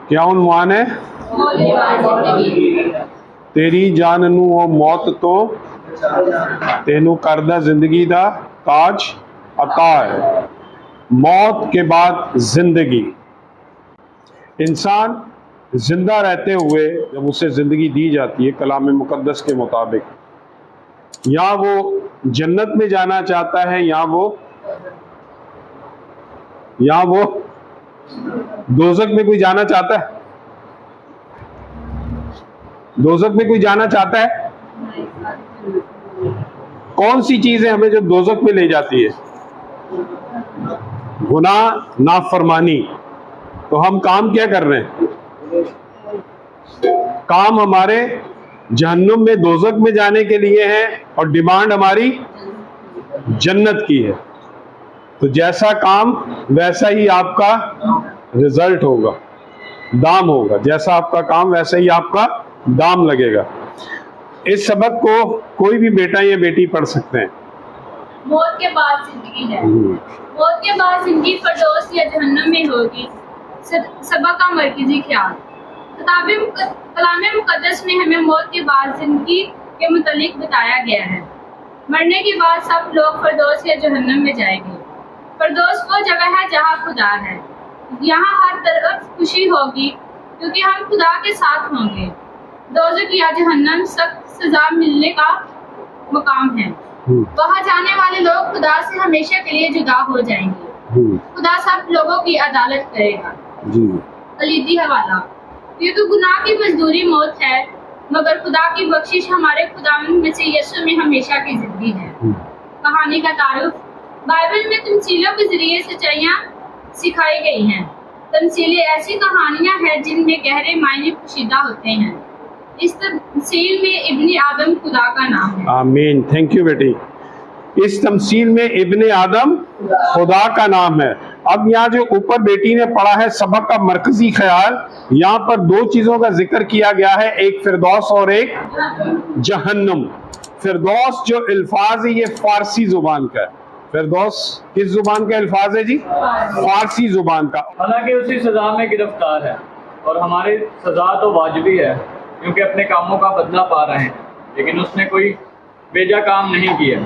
क्या उन्वान है? तेरी जान नू वो मौत तो तेनू करदा जिंदगी दा ताज अता है। मौत के बाद जिंदगी। इंसान जिंदा रहते हुए जब उसे जिंदगी दी जाती है कलाम मुकद्दस के मुताबिक, या वो जन्नत में जाना चाहता है या वो दोज़ख में कोई जाना चाहता है। दोज़ख में कोई जाना चाहता है? कौन सी चीजें हमें जो दोज़ख में ले जाती है? गुनाह, नाफरमानी। तो हम काम क्या कर रहे हैं? काम हमारे जहन्नुम में, दोज़ख में जाने के लिए है और डिमांड हमारी जन्नत की है। तो जैसा काम वैसा ही आपका रिजल्ट होगा, दाम होगा। जैसा आपका काम वैसा ही आपका दाम लगेगा। इस सबक को कोई भी बेटा या बेटी पढ़ सकते हैं। मौत के बाद जिंदगी है। मौत के बाद जिंदगी फरदौस या जहन्नम में होगी। सबक का मरकजी ख्याल। कलाम मुकद्दस में हमें मौत के बाद जिंदगी के मुतालिक बताया गया है। मरने के बाद सब लोग फरदौस या जहन्नम में जाएंगे। फरदौस वो जगह है जहाँ खुदा है। यहाँ हर तरफ खुशी होगी क्योंकि हम खुदा के साथ होंगे। दोज़ख या जहन्नम सख्त सजा मिलने का मकाम है। वहाँ जाने वाले लोग खुदा से हमेशा के लिए जुदा हो जाएंगे। खुदा सब लोगों की अदालत करेगा। कलीदी हवाला। क्योंकि गुनाह की मजदूरी मौत है, मगर खुदा की बख्शिश हमारे खुदावंद मसीह यीशु में हमेशा की जिंदगी है। कहानी का तारुफ। बाइबल में तमसीलों के जरिए सच्चाइयाँ सिखाई गई हैं। तमसीलें ऐसी कहानियाँ हैं जिनमें गहरे मायने पोशीदा होते हैं। इस तमसील में इब्ने आदम खुदा का नाम है। आमीन। थैंक यू बेटी। इस तमसील में इब्ने आदम खुदा का नाम है। अब यहाँ जो ऊपर बेटी ने पढ़ा है सबक का मरकजी ख्याल, यहाँ पर दो चीजों का जिक्र किया गया है, एक फिरदौस और एक जहन्नुम। फिरदौस जो अल्फाज है ये फारसी जुबान का है। फिरदौस किस जुबान का अल्फाज है जी? फारसी जुबान का। हालांकि उसी सजा में गिरफ्तार है और हमारी सजा तो वाजिबी है क्योंकि अपने कामों का बदला पा रहे हैं, लेकिन उसने कोई बेजा काम नहीं किया।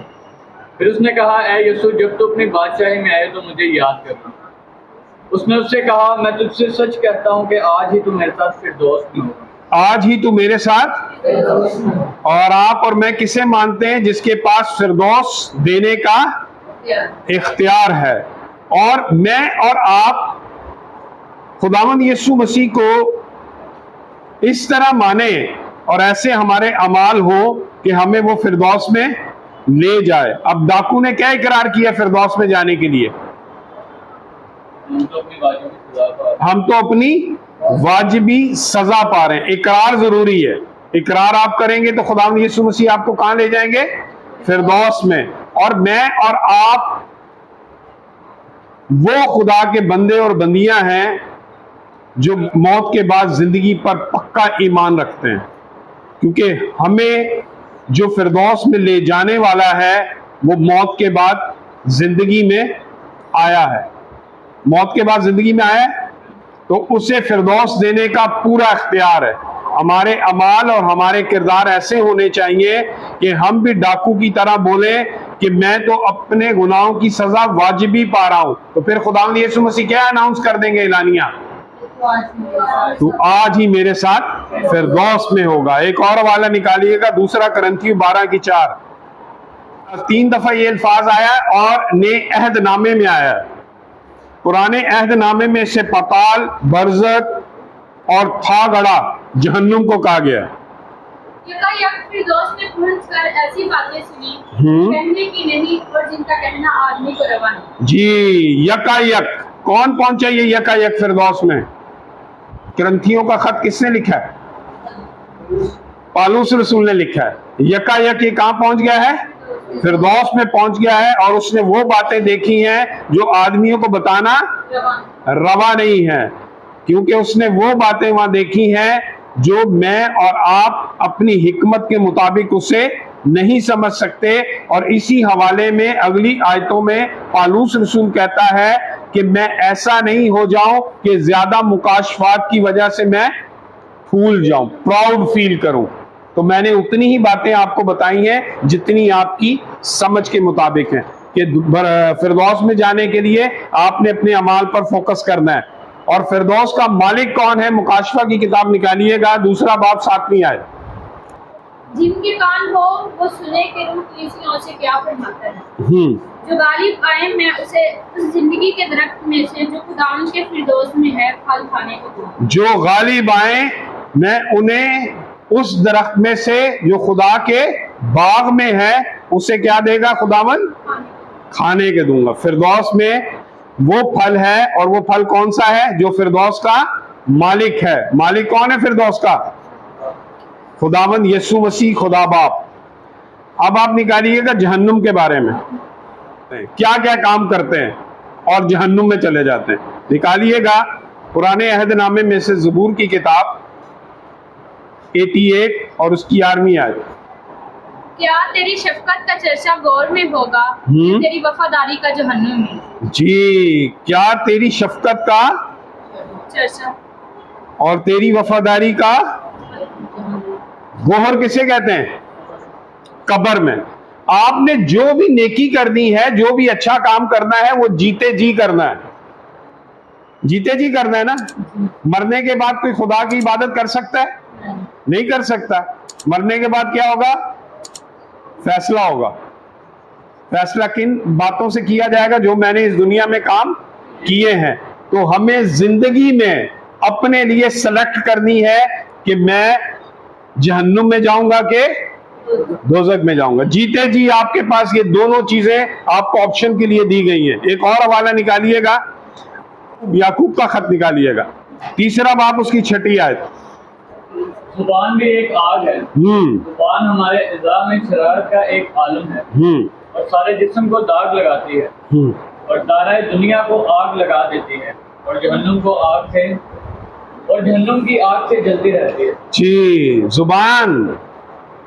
फिर उसने कहा, ऐ यीशु, जब तू अपनी बादशाही में आए तो मुझे याद करना। उसने उससे कहा, मैं तुझसे सच कहता हूँ कि आज ही तू मेरे साथ फिरदौस में होगा। आज ही तू मेरे साथ। और आप और मैं किसे मानते हैं? जिसके पास फिरदौस देने का इख्तियार है। और मैं और आप खुदावंद यीशु मसीह को इस तरह माने और ऐसे हमारे अमाल हो कि हमें वो फिरदौस में ले जाए। अब डाकू ने क्या इकरार किया फिरदौस में जाने के लिए? हम तो अपनी वाजिबी सजा पा रहे हैं। इकरार जरूरी है। इकरार आप करेंगे तो खुदावंद यीशु मसीह आपको कहां ले जाएंगे? फिरदौस में। और मैं और आप वो खुदा के बंदे और बंदियां हैं जो मौत के बाद जिंदगी पर पक्का ईमान रखते हैं, क्योंकि हमें जो फिरदौस में ले जाने वाला है वो मौत के बाद जिंदगी में आया है। मौत के बाद जिंदगी में आया है तो उसे फिरदौस देने का पूरा इख्तियार है। हमारे अमाल और हमारे किरदार ऐसे होने चाहिए कि हम भी डाकू की तरह बोलें कि मैं तो अपने गुनाहों की सजा वाजिबी पा रहा हूं। तो फिर खुदावंद यीशु मसीह क्या अनाउंस कर देंगे एलानिया? तू आज ही मेरे साथ फिरदौस में होगा। एक और वाला निकालिएगा, दूसरा करंथियों 12:4। 3 दफा ये अल्फाज आया और ने अहदनामे में आया। पुराने अहदनामे में से पताल, बरज़ख और था गड़ा जहन्नुम को कहा गया। फिरदौस में पहुंचकर ऐसी बातें सुनी कहने की नहीं और जिनका कहना आदमी को रवा नहीं। जी, यकायक। कौन पहुंचा ये यकायक फिरदौस में? करंथियों का खत किसने लिखा है? पालूस रसूल ने लिखा है। यकायक ये कहां पहुंच गया है? फिरदौस में पहुंच गया है। और उसने वो बातें देखी हैं जो आदमियों को बताना रवा नहीं है, क्योंकि उसने वो बातें वहां देखी हैं जो मैं और आप अपनी हिकमत के मुताबिक उसे नहीं समझ सकते। और इसी हवाले में अगली आयतों में पालूस रसूल कहता है कि मैं ऐसा नहीं हो जाऊं कि ज्यादा मुकाशफात की वजह से मैं फूल जाऊं, प्राउड फील करूं। तो मैंने उतनी ही बातें आपको बताई हैं जितनी आपकी समझ के मुताबिक हैं कि फिरदौस में जाने के लिए आपने अपने अमाल पर फोकस करना है। और फिरदौस का मालिक कौन है, मुकाशफा की किताब निकालिएगा, दूसरा बाब 7वीं आयत। जिनके कान हो वो सुने कि रूह कलीसियाओं से क्या फरमाता है। जो गालिब आए मैं उसे उस जिंदगी के दरख्त में से जो खुदावंद के फिरदौस में है फल खाने को दूंगा। जो गालिब आए मैं उन्हें उस दरख्त में से जो खुदा के बाग में है उसे क्या देगा खुदावंद, खाने के दूंगा। फिरदौस में वो फल है, और वो फल कौन सा है, जो फिरदौस का मालिक है। मालिक कौन है फिरदौस का, खुदावंद यीशु मसीह, खुदा बाप। अब आप निकालिएगा जहन्नुम के बारे में, क्या क्या काम करते हैं और जहन्नुम में चले जाते हैं। निकालिएगा पुराने अहदनामे में से ज़बूर की किताब 88 और उसकी 11वीं आयत। क्या तेरी शफकत का चर्चा गौर में होगा, तेरी वफादारी का जहन्नुम में। जी, क्या तेरी शफकत का चर्चा और तेरी वफादारी का गोहर किसे कहते हैं, कब्र में। आपने जो भी नेकी करनी है, जो भी अच्छा काम करना है, वो जीते जी करना है। जीते जी करना है ना। मरने के बाद कोई खुदा की इबादत कर सकता है, नहीं कर सकता। मरने के बाद क्या होगा, फैसला होगा। फैसला किन बातों से किया जाएगा, जो मैंने इस दुनिया में काम किए हैं। तो हमें जिंदगी में अपने लिए सेलेक्ट करनी है कि मैं जहन्नुम में जाऊंगा कि दोज़ख में जाऊंगा। जीते जी आपके पास ये दोनों चीजें आपको ऑप्शन के लिए दी गई हैं। एक और हवाला निकालिएगा, याकूब का खत निकालिएगा, 3रा बाब उसकी 6ठी आयत। जुबान भी एक आग है। जुबान हमारे इज़ा में शरारत का एक आलम है और सारे जिस्म को दाग लगाती है और दाराए दुनिया को आग लगा देती है और जहन्नुम को आग से और जहन्नुम की आग से जलती रहती है। जी, जुबान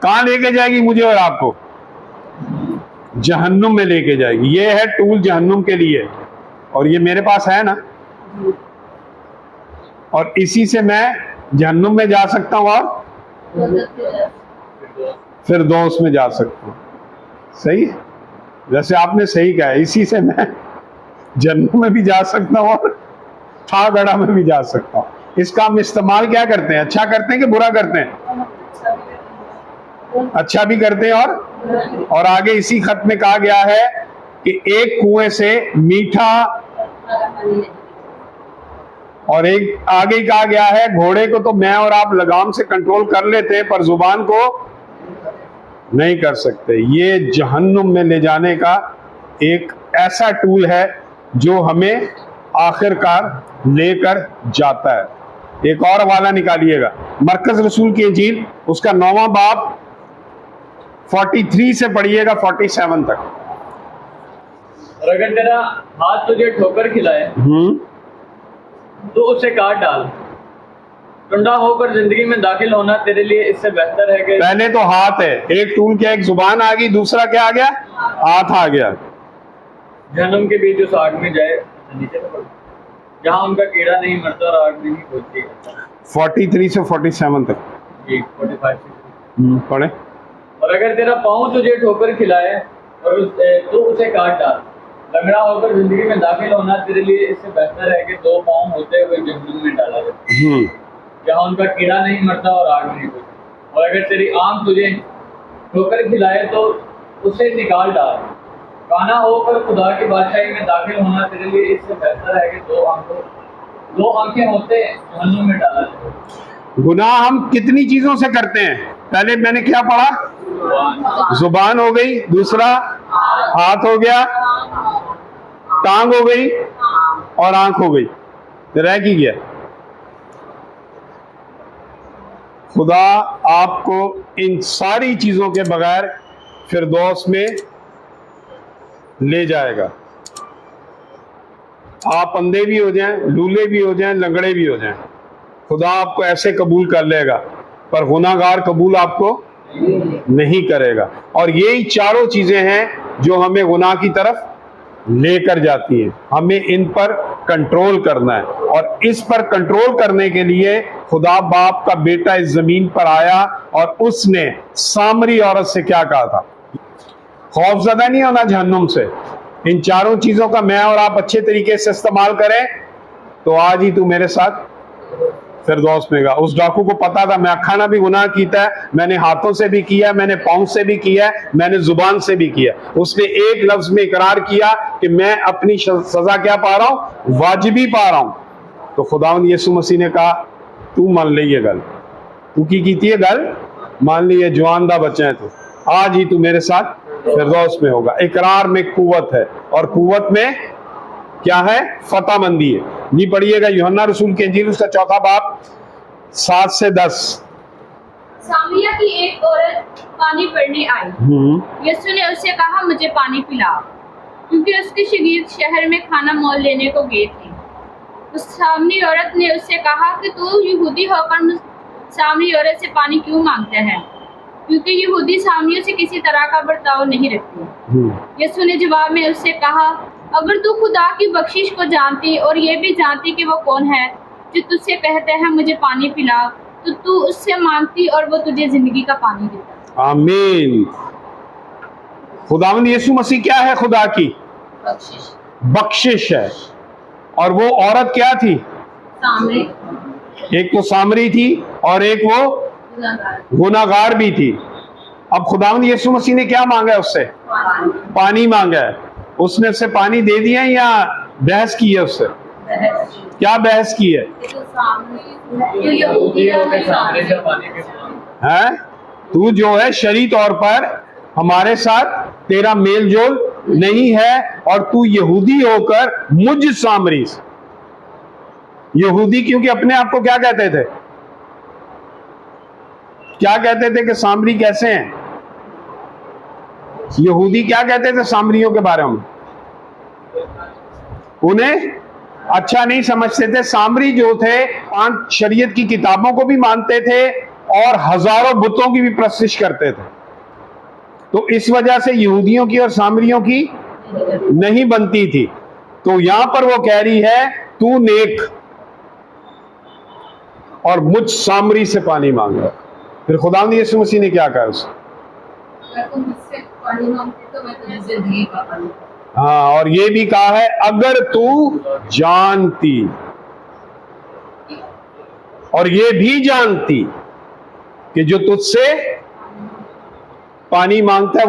कहाँ लेके जाएगी मुझे और आपको, जहन्नुम में लेके जाएगी। ये है टूल जहन्नुम के लिए, और ये मेरे पास है ना, और इसी से मैं जहन्नुम में जा सकता हूँ और फिरदौस में जा सकता हूँ। सही है, जैसे आपने सही कहा, इसी से मैं जन्नत में भी जा सकता हूँ और ठागड़ा में भी जा सकता हूँ। इसका हम इस्तेमाल क्या करते हैं, अच्छा करते हैं कि बुरा करते हैं, अच्छा भी करते हैं। और आगे इसी खत में कहा गया है कि एक कुएं से मीठा, और एक आगे कहा गया है घोड़े को तो मैं और आप लगाम से कंट्रोल कर लेते हैं पर जुबान को नहीं कर सकते। ये जहन्नुम में ले जाने का एक ऐसा टूल है जो हमें आखिरकार लेकर जाता है। एक और हवाला निकालिएगा, मरकज रसूल की इंजील उसका 9वां बाब 43 से पढ़िएगा 47 तक। और अगर तेरा हाथ तुझे ठोकर खिलाए तो उसे काट डाल। टुंडा होकर जिंदगी में दाखिल होना तेरे लिए इससे बेहतर है कि पहले तो हाथ है, एक टूल क्या, एक जुबान आ गई, दूसरा क्या आ गया, हाथ आ गया। जहन्नुम के बीच उस आग में जाए नीचे तो जहाँ उनका कीड़ा नहीं मरता और आग नहीं खोजती। 43 से 47 तक जी, 45 से पढ़े। और अगर तेरा पाँव तुझे ठोकर खिलाए और तो उसे काट डाल। लंगड़ा होकर जिंदगी में दाखिल होना तेरे लिए इससे बेहतर है कि 2 पाँव होते हुए जहन्नुम में डाला जाए जहाँ उनका कीड़ा नहीं मरता और आग नहीं खोजती। और अगर तेरी आंख तुझे ठोकर खिलाए तो उसे निकाल डाल। काना होकर खुदा की बादशाही में दाखिल होना तेरे लिए इससे बेहतर है कि 2 आंखें होते जहन्नुम में डाला जाए। गुनाह हम कितनी चीजों से करते हैं, पहले मैंने क्या पढ़ा, जुबान हो गई, दूसरा हाथ हो गया, टांग हो गई और आंख हो गई, रह की गया। खुदा आपको इन सारी चीजों के बगैर फिरदौस में ले जाएगा। आप अंधे भी हो जाएं, लूले भी हो जाएं, लंगड़े भी हो जाएं, खुदा आपको ऐसे कबूल कर लेगा, पर गुनाहगार कबूल आपको नहीं करेगा। और यही चारों चीजें हैं जो हमें गुनाह की तरफ लेकर जाती है। हमें इन पर कंट्रोल करना है, और इस पर कंट्रोल करने के लिए खुदा बाप का बेटा इस जमीन पर आया और उसने सामरी औरत से क्या कहा था? खौफजदा नहीं होना जहन्नुम से। इन चारों चीजों का मैं और आप अच्छे तरीके से इस्तेमाल करें तो आज ही तू मेरे साथ फिरदौस में गा। उस डाकू को पता था मैं अखाना भी गुनाह कीता है, मैंने हाथों से भी किया, मैंने पाँव से भी किया, मैंने जुबान से भी किया। उसने एक लफ्ज में इकरार किया कि मैं अपनी सजा क्या पा रहा हूं? वाजिबी पा रहा हूं। तो खुदावंद यीशु मसीह ने कहा तू मान ले ये गल, तू की थी ये गल मान ली, ये जवानदा बच्चा है तू, आज ही तू मेरे साथ फिरदौस में होगा। इकरार में कुव्वत है, और कुव्वत में क्या है? फतहमंदी है। जी पढ़िएगा यूहन्ना रसूल की इंजील उसका 4 बाब 7 से 10। सामरिया की एक औरत पानी भरने आई। यीशु ने उससे कहा मुझे पानी पिला, क्योंकि उसके शागिर्द शहर में खाना मोल लेने को गए थे। उस सामरी औरत ने उससे कहा कि तू यहूदी होकर सामरी औरत से पानी क्यों मांगता है, क्योंकि यहूदी सामरियों से किसी तरह का बर्ताव नहीं रखते। यीशु ने जवाब में उससे कहा अगर तू खुदा की बख्शिश को जानती और ये भी जानती कि वो कौन है जो तुझसे कहते हैं मुझे पानी पिला, तो तू उससे मांगती और वो तुझे जिंदगी का पानी देता। आमीन। खुदावंद यीशु मसीह क्या है? खुदा की बख्शिश है। और वो औरत क्या थी? सामरी। एक तो सामरी थी और एक वो गुनाहगार भी थी। अब खुदावंद यीशु मसीह ने क्या मांगा है उससे? पानी मांगा है। उसने उससे पानी दे दिया या बहस की है उससे? क्या बहस की है? हैं? तू जो है शरई तौर पर हमारे साथ तेरा मेल जोल नहीं है, और तू यहूदी होकर मुझ सामरी से। यहूदी क्योंकि अपने आप को क्या कहते थे? क्या कहते थे कि सामरी कैसे हैं? यहूदी क्या कहते थे सामरियों के बारे में? उन्हें अच्छा नहीं समझते थे। सामरी जो थे 5 शरीयत की किताबों को भी मानते थे और हजारों बुतों की भी प्रस्तिश करते थे। तो इस वजह से यहूदियों की और सामरियों की नहीं बनती थी। तो यहां पर वो कह रही है तू नेक और मुझ सामरी से पानी मांगा। फिर खुदावंद यीशु मसीह ने क्या कहा उसे? हाँ, और ये भी कहा है अगर तू जानती, और ये भी जानती कि जो तुझसे पानी मांगता है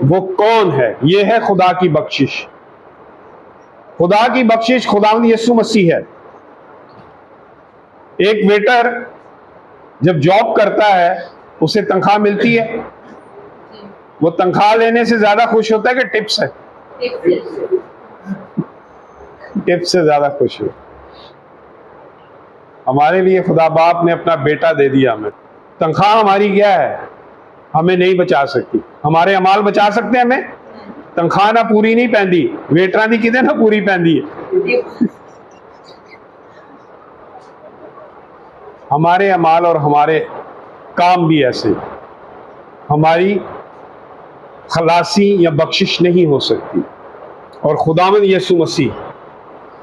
वो कौन है। ये है खुदा की बख्शिश। खुदा की बख्शिश खुदावंद यीशु मसीह है। एक वेटर जब जॉब करता है उसे तनख्वाह मिलती है, वो तनख्वाह लेने से ज्यादा खुश होता है कि टिप्स है? टिप्स से ज्यादा खुश हो। हमारे लिए खुदा बाप ने अपना बेटा दे दिया हमें। तनख्वाह हमारी क्या है? हमें नहीं बचा सकती। हमारे अमाल बचा सकते हैं हमें? तनख्वाह ना पूरी नहीं पैंदी, वेटरां दी किते ना पूरी पैंदी है। हमारे अमाल और हमारे काम भी ऐसे, हमारी खलासी या बख्शिश नहीं हो सकती। और खुदावंद यीशु मसीह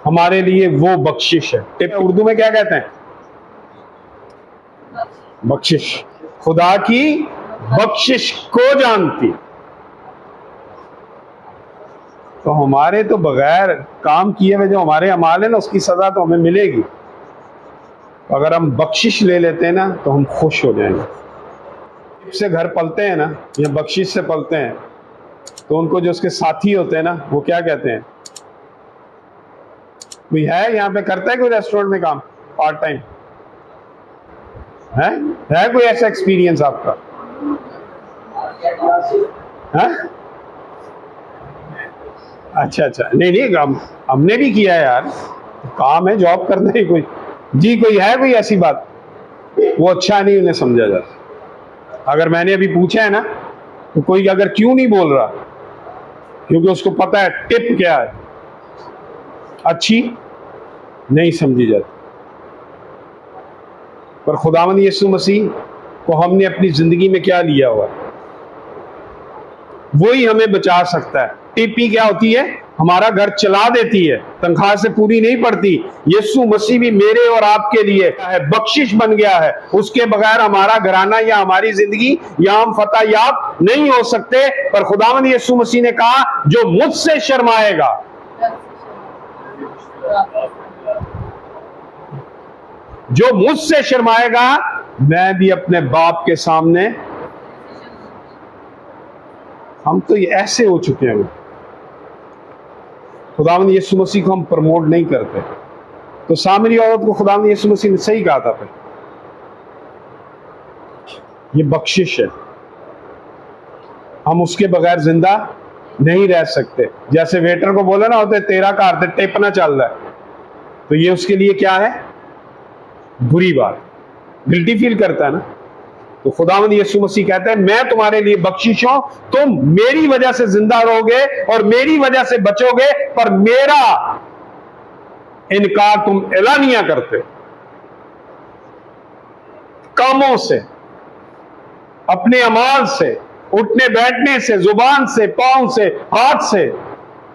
हमारे लिए वो बख्शिश है। उर्दू में क्या कहते हैं? बख्शिश। खुदा की बख्शिश को जानती। तो हमारे तो बगैर काम किए हुए जो हमारे अमाल है ना, उसकी सजा तो हमें मिलेगी। अगर हम बख्शिश ले लेते हैं ना तो हम खुश हो जाएंगे। से घर पलते हैं ना या बख्शिश से पलते हैं तो उनको जो उसके साथी होते हैं ना वो क्या कहते हैं? कोई है यहाँ पे करता है कोई रेस्टोरेंट में काम पार्ट टाइम? है कोई ऐसा एक्सपीरियंस आपका? है? अच्छा, नहीं हमने भी किया है यार, काम है, जॉब करना है कोई। जी कोई है कोई ऐसी बात? वो अच्छा नहीं उन्हें समझा जाता। अगर मैंने अभी पूछा है ना तो कोई अगर क्यों नहीं बोल रहा, क्योंकि उसको पता है टिप क्या है, अच्छी नहीं समझी जाती। पर खुदावंद यीशु मसीह को हमने अपनी जिंदगी में क्या लिया हुआ है, वही हमें बचा सकता है। टिप ही क्या होती है? हमारा घर चला देती है, तनख्वाह से पूरी नहीं पड़ती। यीशु मसीह भी मेरे और आपके लिए है, बख्शिश बन गया है। उसके बगैर हमारा घराना या हमारी जिंदगी या हम फतह याब नहीं हो सकते। पर खुदावंद यीशु मसीह ने कहा, जो मुझसे शर्माएगा, जो मुझसे शर्माएगा, मैं भी अपने बाप के सामने। हम तो ये ऐसे हो चुके हैं, खुदावंद यीशु मसीह को हम प्रमोट नहीं करते। तो सामरी औरत को खुदावंद यीशु मसीह ने सही कहा था, फिर ये बख्शिश है, हम उसके बगैर जिंदा नहीं रह सकते। जैसे वेटर को बोला ना होते, तेरा कार टेपना चल रहा है, तो ये उसके लिए क्या है? बुरी बात, गिल्टी फील करता है ना। तो खुदावंद यीशु मसीह कहते हैं, मैं तुम्हारे लिए बख्शिश हूं, तुम मेरी वजह से जिंदा रहोगे और मेरी वजह से बचोगे, पर मेरा इनकार तुम एलानिया करते हो। कामों से, अपने अमाल से, उठने बैठने से, जुबान से, पांव से, हाथ से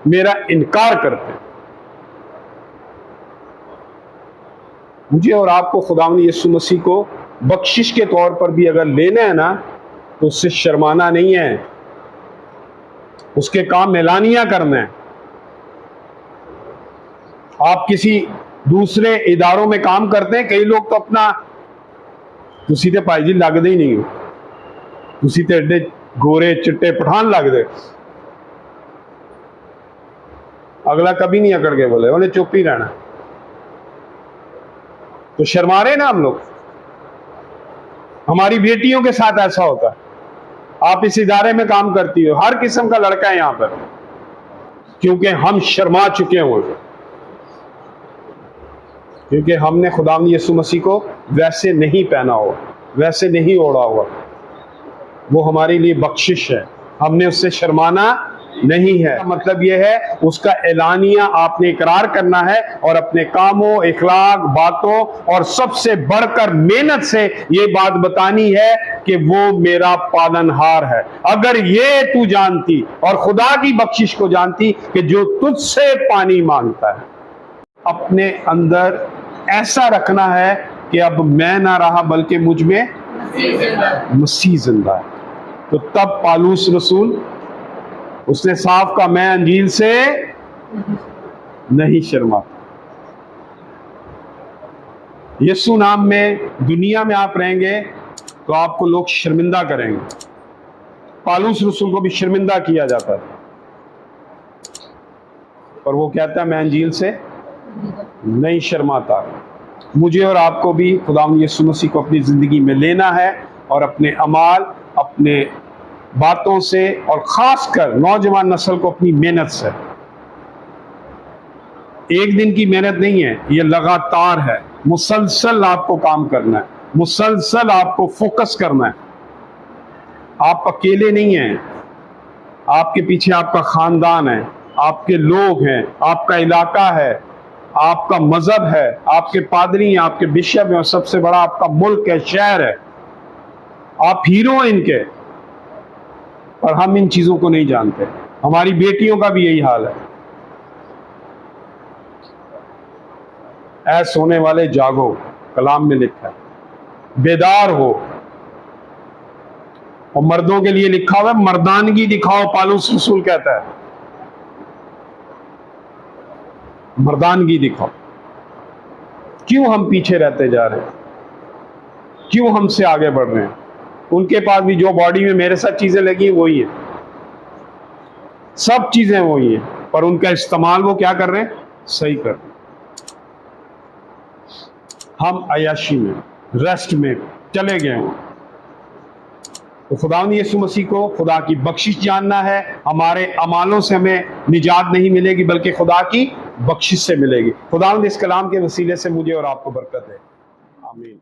मेरा इनकार करते हो। मुझे और आपको खुदावंद यीशु मसीह को बख्शिश के तौर पर भी अगर लेना है ना, तो उससे शर्माना नहीं है, उसके काम एलानिया करना है। आप किसी दूसरे इदारों में काम करते हैं, कई लोग तो अपना तुसी ते भाई जी लगदे ही नहीं हो, तुसी ते एडे गोरे चिट्टे पठान लगदे। अगला कभी नहीं अकड़ के बोले, उन्हें चुप ही रहना। तो शर्मा रहे ना हम लोग। हमारी बेटियों के साथ ऐसा होता है। आप इस इदारे में काम करती हो, हर किस्म का लड़का है यहां पर, क्योंकि हम शर्मा चुके हुए, क्योंकि हमने खुदावंद यीशु मसीह को वैसे नहीं पहना हुआ, वैसे नहीं ओढ़ा हुआ। वो हमारे लिए बख्शिश है, हमने उससे शर्माना नहीं है। मतलब यह है, उसका एलानिया आपने इकरार करना है और अपने कामों, इखलाक, बातों और सबसे बढ़कर मेहनत से ये बात बतानी है कि वो मेरा पालनहार है। अगर ये तू जानती और खुदा की बख्शिश को जानती कि जो तुझसे पानी मांगता है, अपने अंदर ऐसा रखना है कि अब मैं ना रहा बल्कि मुझ में मसीह जिंदा है। तो तब पालूस रसूल उसने साफ कहा, मैं अंजील से नहीं शर्माता। यीशु नाम में दुनिया में आप रहेंगे तो आपको लोग शर्मिंदा करेंगे। पालूस रसूल को भी शर्मिंदा किया जाता था, पर वो कहता है, मैं अंजील से नहीं शर्माता। मुझे और आपको भी खुदावंद यीशु मसीह को अपनी जिंदगी में लेना है और अपने अमाल, अपने बातों से और खासकर नौजवान नस्ल को अपनी मेहनत से। एक दिन की मेहनत नहीं है, ये लगातार है। मुसलसल आपको काम करना है, मुसलसल आपको फोकस करना है। आप अकेले नहीं हैं, आपके पीछे आपका खानदान है, आपके लोग हैं, आपका इलाका है, आपका मजहब है, आपके पादरी हैं, आपके बिशप हैं, और सबसे बड़ा आपका मुल्क है, शहर है। आप हीरो हैं इनके, पर हम इन चीजों को नहीं जानते। हमारी बेटियों का भी यही हाल है। ऐ सोने वाले जागो, कलाम में लिखा है, बेदार हो। और मर्दों के लिए लिखा हुआ है, मर्दानगी दिखाओ, पालूस रसूल कहता है, मर्दानगी दिखाओ। क्यों हम पीछे रहते जा रहे हैं? क्यों हमसे आगे बढ़ रहे हैं? उनके पास भी जो बॉडी में मेरे साथ चीजें लगी वही है, सब चीजें वही है, पर उनका इस्तेमाल वो क्या कर रहे हैं? सही कर रहे हैं। हम अयाशी में, रेस्ट में चले गए हैं। तो खुदावंद यीशु मसीह को खुदा की बख्शिश जानना है। हमारे अमालों से हमें निजात नहीं मिलेगी, बल्कि खुदा की बख्शिश से मिलेगी। खुदावंद इस कलाम के वसीले से मुझे और आपको बरकत दे। आमीन।